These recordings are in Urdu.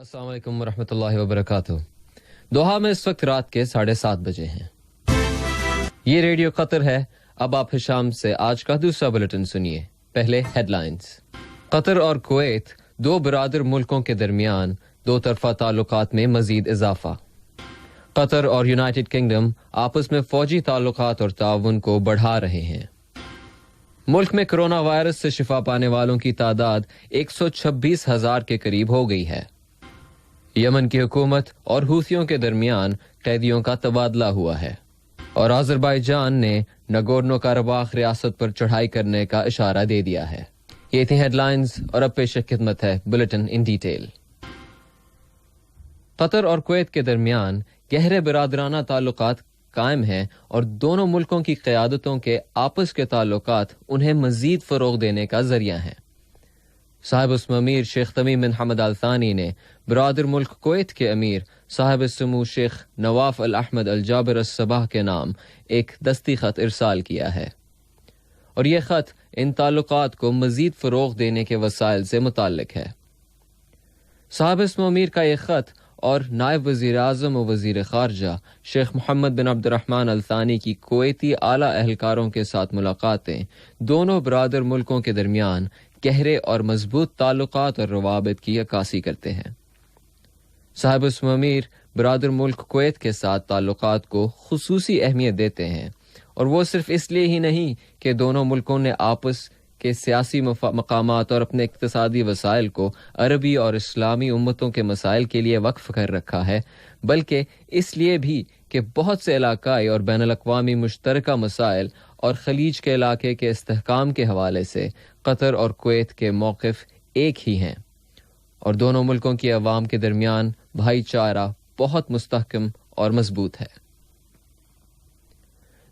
السلام علیکم ورحمۃ اللہ وبرکاتہ۔ دوحہ میں اس وقت رات کے 7:30 بجے ہیں۔ یہ ریڈیو قطر ہے۔ اب آپ شام سے آج کا دوسرا بلیٹن سنیے۔ پہلے ہیڈ لائنز۔ قطر اور کویت دو برادر ملکوں کے درمیان دو طرفہ تعلقات میں مزید اضافہ۔ قطر اور یونائٹڈ کنگڈم آپس میں فوجی تعلقات اور تعاون کو بڑھا رہے ہیں۔ ملک میں کرونا وائرس سے شفا پانے والوں کی تعداد 126,000 کے قریب ہو گئی ہے۔ یمن کی حکومت اور حوثیوں کے درمیان قیدیوں کا تبادلہ ہوا ہے، اور آذربائیجان نے نگورنو کاراباخ ریاست پر چڑھائی کرنے کا اشارہ دے دیا ہے۔ یہ تھی ہیڈ لائنز، اور اب پیش خدمت ہے بلیٹن ان ڈیٹیل۔ قطر اور کویت کے درمیان گہرے برادرانہ تعلقات قائم ہیں، اور دونوں ملکوں کی قیادتوں کے آپس کے تعلقات انہیں مزید فروغ دینے کا ذریعہ ہیں۔ صاحب السمو امیر شیخ تمیم بن حمد آل ثانی نے برادر ملک کویت کے امیر صاحب السمو شیخ نواف الاحمد الجابر الصباح کے نام ایک دستی خط ارسال کیا ہے، اور یہ خط ان تعلقات کو مزید فروغ دینے کے وسائل سے متعلق ہے۔ صاحب السمو امیر کا یہ خط اور نائب وزیر اعظم و وزیر خارجہ شیخ محمد بن عبد الرحمن الثانی کی کویتی اعلیٰ اہلکاروں کے ساتھ ملاقاتیں دونوں برادر ملکوں کے درمیان گہرے اور مضبوط تعلقات اور روابط کی عکاسی کرتے ہیں۔ صاحب السمو امیر برادر ملک کویت کے ساتھ تعلقات کو خصوصی اہمیت دیتے ہیں، اور وہ صرف اس لیے ہی نہیں کہ دونوں ملکوں نے آپس کے سیاسی مقامات اور اپنے اقتصادی وسائل کو عربی اور اسلامی امتوں کے مسائل کے لیے وقف کر رکھا ہے، بلکہ اس لیے بھی کہ بہت سے علاقائی اور بین الاقوامی مشترکہ مسائل اور خلیج کے علاقے کے استحکام کے حوالے سے قطر اور کویت کے موقف ایک ہی ہیں، اور دونوں ملکوں کی عوام کے درمیان بھائی چارہ بہت مستحکم اور مضبوط ہے۔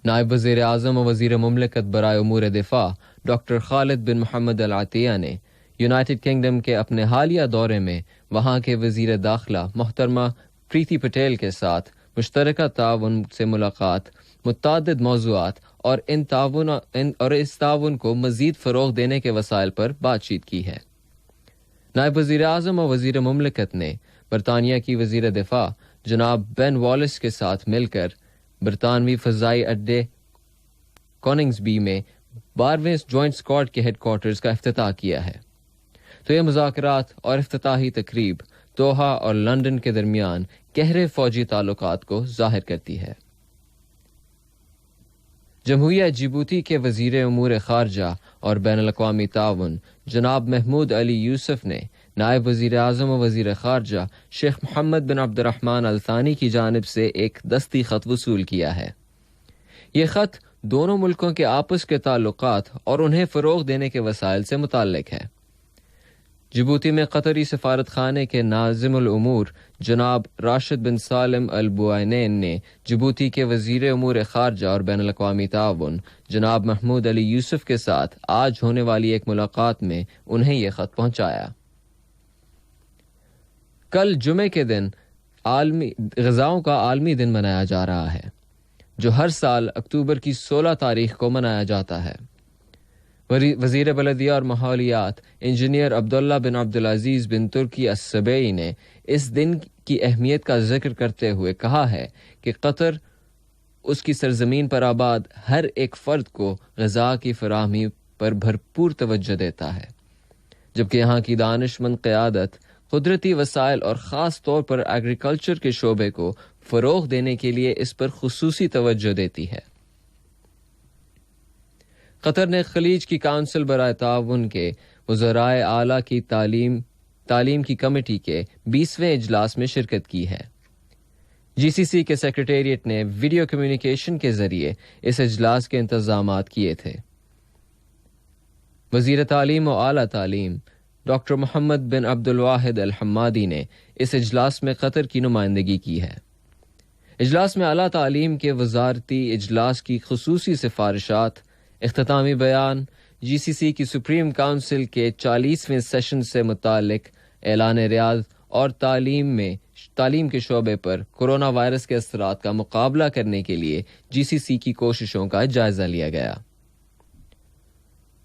نائب وزیر اعظم و وزیر مملکت برائے امور دفاع ڈاکٹر خالد بن محمد العطیہ نے یونائٹڈ کنگڈم کے اپنے حالیہ دورے میں وہاں کے وزیر داخلہ محترمہ پریتی پٹیل کے ساتھ مشترکہ تعاون سے ملاقات، متعدد موضوعات اور اس تعاون کو مزید فروغ دینے کے وسائل پر بات چیت کی ہے۔ نائب وزیر اعظم و وزیر مملکت نے برطانیہ کی وزیر دفاع جناب بین والیس کے ساتھ مل کر برطانوی فضائی اڈے کوننگز بی میں 12ویں جوائنٹ اسکواڈ کے ہیڈ کوارٹرز کا افتتاح کیا ہے۔ تو یہ مذاکرات اور افتتاحی تقریب دوحہ اور لندن کے درمیان گہرے فوجی تعلقات کو ظاہر کرتی ہے۔ جمہوریہ جیبوتی کے وزیر امور خارجہ اور بین الاقوامی تعاون جناب محمود علی یوسف نے نائب وزیر اعظم و وزیر خارجہ شیخ محمد بن عبد الرحمن الثانی کی جانب سے ایک دستی خط وصول کیا ہے۔ یہ خط دونوں ملکوں کے آپس کے تعلقات اور انہیں فروغ دینے کے وسائل سے متعلق ہے۔ جیبوتی میں قطری سفارت خانے کے ناظم الامور جناب راشد بن سالم البوائنین نے جیبوتی کے وزیر امور خارجہ اور بین الاقوامی تعاون جناب محمود علی یوسف کے ساتھ آج ہونے والی ایک ملاقات میں انہیں یہ خط پہنچایا۔ کل جمعے کے دن غذاؤں کا عالمی دن منایا جا رہا ہے، جو ہر سال اکتوبر کی 16 تاریخ کو منایا جاتا ہے۔ وزیر بلدیہ اور ماحولیات انجینئر عبداللہ بن عبدالعزیز بن ترکی السبیعی نے اس دن کی اہمیت کا ذکر کرتے ہوئے کہا ہے کہ قطر اس کی سرزمین پر آباد ہر ایک فرد کو غذا کی فراہمی پر بھرپور توجہ دیتا ہے، جبکہ یہاں کی دانش مند قیادت قدرتی وسائل اور خاص طور پر ایگریکلچر کے شعبے کو فروغ دینے کے لیے اس پر خصوصی توجہ دیتی ہے۔ قطر نے خلیج کی کونسل برائے تعاون کے وزرائے اعلیٰ کی تعلیم کی کمیٹی کے 20ویں اجلاس میں شرکت کی ہے۔ جی سی سی کے سیکریٹریٹ نے ویڈیو کمیونیکیشن کے ذریعے اس اجلاس کے انتظامات کیے تھے۔ وزیر تعلیم و اعلیٰ تعلیم ڈاکٹر محمد بن عبد الواحد الحمادی نے اس اجلاس میں قطر کی نمائندگی کی ہے۔ اجلاس میں اعلیٰ تعلیم کے وزارتی اجلاس کی خصوصی سفارشات، اختتامی بیان، جی سی سی کی سپریم کونسل کے 40ویں سیشن سے متعلق اعلان ریاض اور تعلیم کے شعبے پر کرونا وائرس کے اثرات کا مقابلہ کرنے کے لیے جی سی سی کی کوششوں کا جائزہ لیا گیا۔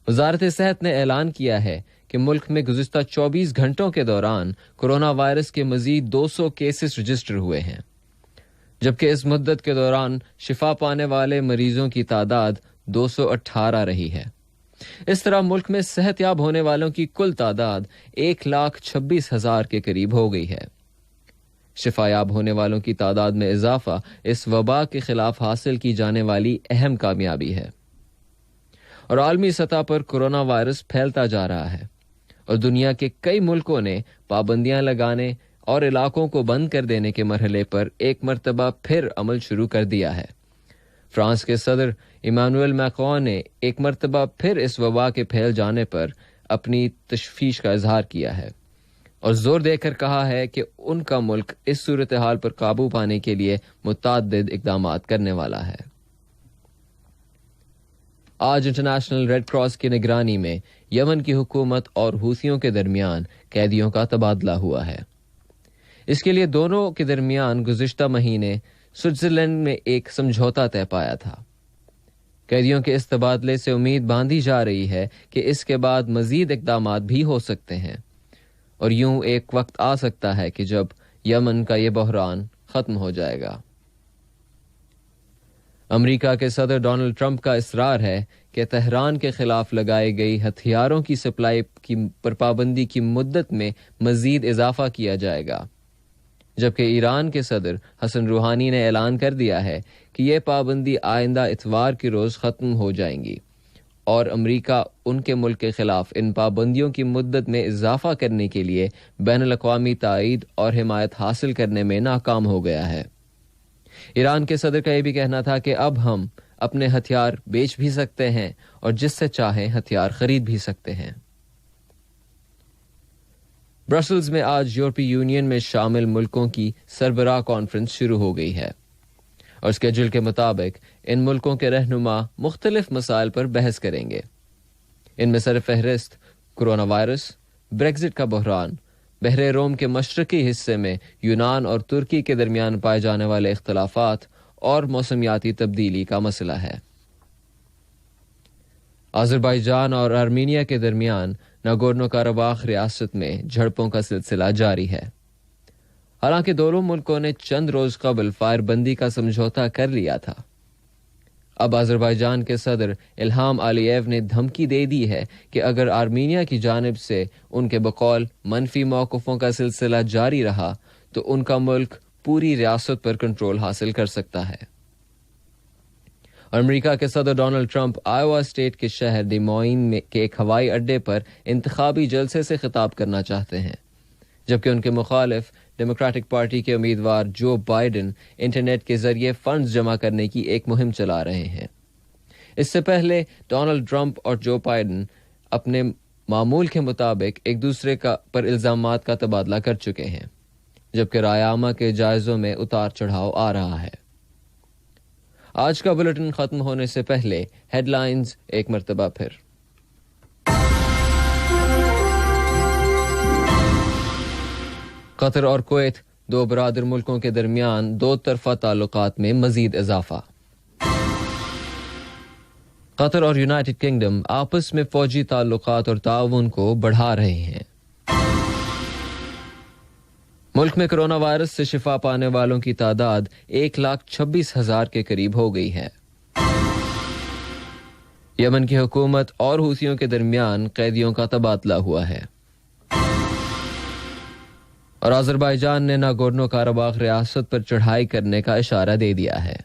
وزارت صحت نے اعلان کیا ہے کہ کہ ملک میں گزشتہ 24 گھنٹوں کے دوران کورونا وائرس کے مزید 200 کیسز رجسٹر ہوئے ہیں، جبکہ اس مدت کے دوران شفا پانے والے مریضوں کی تعداد 218 رہی ہے۔ اس طرح ملک میں صحت یاب ہونے والوں کی کل تعداد 1,26,000 کے قریب ہو گئی ہے۔ شفا یاب ہونے والوں کی تعداد میں اضافہ اس وبا کے خلاف حاصل کی جانے والی اہم کامیابی ہے، اور عالمی سطح پر کورونا وائرس پھیلتا جا رہا ہے، اور دنیا کے کئی ملکوں نے پابندیاں لگانے اور علاقوں کو بند کر دینے کے مرحلے پر ایک مرتبہ پھر عمل شروع کر دیا ہے۔ فرانس کے صدر ایمانوئل میکرون نے ایک مرتبہ پھر اس وبا کے پھیل جانے پر اپنی تشویش کا اظہار کیا ہے، اور زور دے کر کہا ہے کہ ان کا ملک اس صورتحال پر قابو پانے کے لیے متعدد اقدامات کرنے والا ہے۔ آج انٹرنیشنل ریڈ کراس کی نگرانی میں یمن کی حکومت اور حوثیوں کے درمیان قیدیوں کا تبادلہ ہوا ہے۔ اس کے لیے دونوں کے درمیان گزشتہ مہینے سوئٹزرلینڈ میں ایک سمجھوتا طے پایا تھا۔ قیدیوں کے اس تبادلے سے امید باندھی جا رہی ہے کہ اس کے بعد مزید اقدامات بھی ہو سکتے ہیں، اور یوں ایک وقت آ سکتا ہے کہ جب یمن کا یہ بحران ختم ہو جائے گا۔ امریکہ کے صدر ڈونلڈ ٹرمپ کا اصرار ہے کہ تہران کے خلاف لگائی گئی ہتھیاروں کی سپلائی پر پابندی کی مدت میں مزید اضافہ کیا جائے گا، جبکہ ایران کے صدر حسن روحانی نے اعلان کر دیا ہے کہ یہ پابندی آئندہ اتوار کے روز ختم ہو جائیں گی، اور امریکہ ان کے ملک کے خلاف ان پابندیوں کی مدت میں اضافہ کرنے کے لیے بین الاقوامی تائید اور حمایت حاصل کرنے میں ناکام ہو گیا ہے۔ ایران کے صدر کا یہ بھی کہنا تھا کہ اب ہم اپنے ہتھیار بیچ بھی سکتے ہیں اور جس سے چاہیں ہتھیار خرید بھی سکتے ہیں۔ برسلز میں آج یورپی یونین میں شامل ملکوں کی سربراہ کانفرنس شروع ہو گئی ہے، اور اسکیڈول کے مطابق ان ملکوں کے رہنما مختلف مسائل پر بحث کریں گے۔ ان میں سر فہرست کورونا وائرس، بریگزٹ کا بحران، بحر روم کے مشرقی حصے میں یونان اور ترکی کے درمیان پائے جانے والے اختلافات اور موسمیاتی تبدیلی کا مسئلہ ہے۔ آذربائیجان اور آرمینیا کے درمیان ناگورنو کاراباخ ریاست میں جھڑپوں کا سلسلہ جاری ہے۔ حالانکہ دونوں ملکوں نے چند روز قبل فائر بندی کا سمجھوتا کر لیا تھا، اب آذربائیجان کے صدر الہام علییو نے دھمکی دے دی ہے کہ اگر آرمینیا کی جانب سے ان کے بقول منفی موقفوں کا سلسلہ جاری رہا تو ان کا ملک پوری ریاست پر کنٹرول حاصل کر سکتا ہے۔ امریکہ کے صدر ڈونلڈ ٹرمپ آئیوا اسٹیٹ کے شہر ڈی موئن کے ایک ہوائی اڈے پر انتخابی جلسے سے خطاب کرنا چاہتے ہیں، جبکہ ان کے مخالف ڈیموکریٹک پارٹی کے امیدوار جو بائیڈن انٹرنیٹ کے ذریعے فنڈز جمع کرنے کی ایک مہم چلا رہے ہیں۔ اس سے پہلے ڈونلڈ ٹرمپ اور جو بائیڈن اپنے معمول کے مطابق ایک دوسرے پر الزامات کا تبادلہ کر چکے ہیں، جبکہ رائے عامہ کے جائزوں میں اتار چڑھاؤ آ رہا ہے۔ آج کا بلٹن ختم ہونے سے پہلے ہیڈ لائنز ایک مرتبہ پھر۔ قطر اور کویت دو برادر ملکوں کے درمیان دو طرفہ تعلقات میں مزید اضافہ۔ قطر اور یونائٹڈ کنگڈم آپس میں فوجی تعلقات اور تعاون کو بڑھا رہے ہیں۔ ملک میں کرونا وائرس سے شفا پانے والوں کی تعداد 1,26,000 کے قریب ہو گئی ہے۔ یمن کی حکومت اور حوثیوں کے درمیان قیدیوں کا تبادلہ ہوا ہے، اور آذربائیجان نے ناگورنو کاراباخ ریاست پر چڑھائی کرنے کا اشارہ دے دیا ہے۔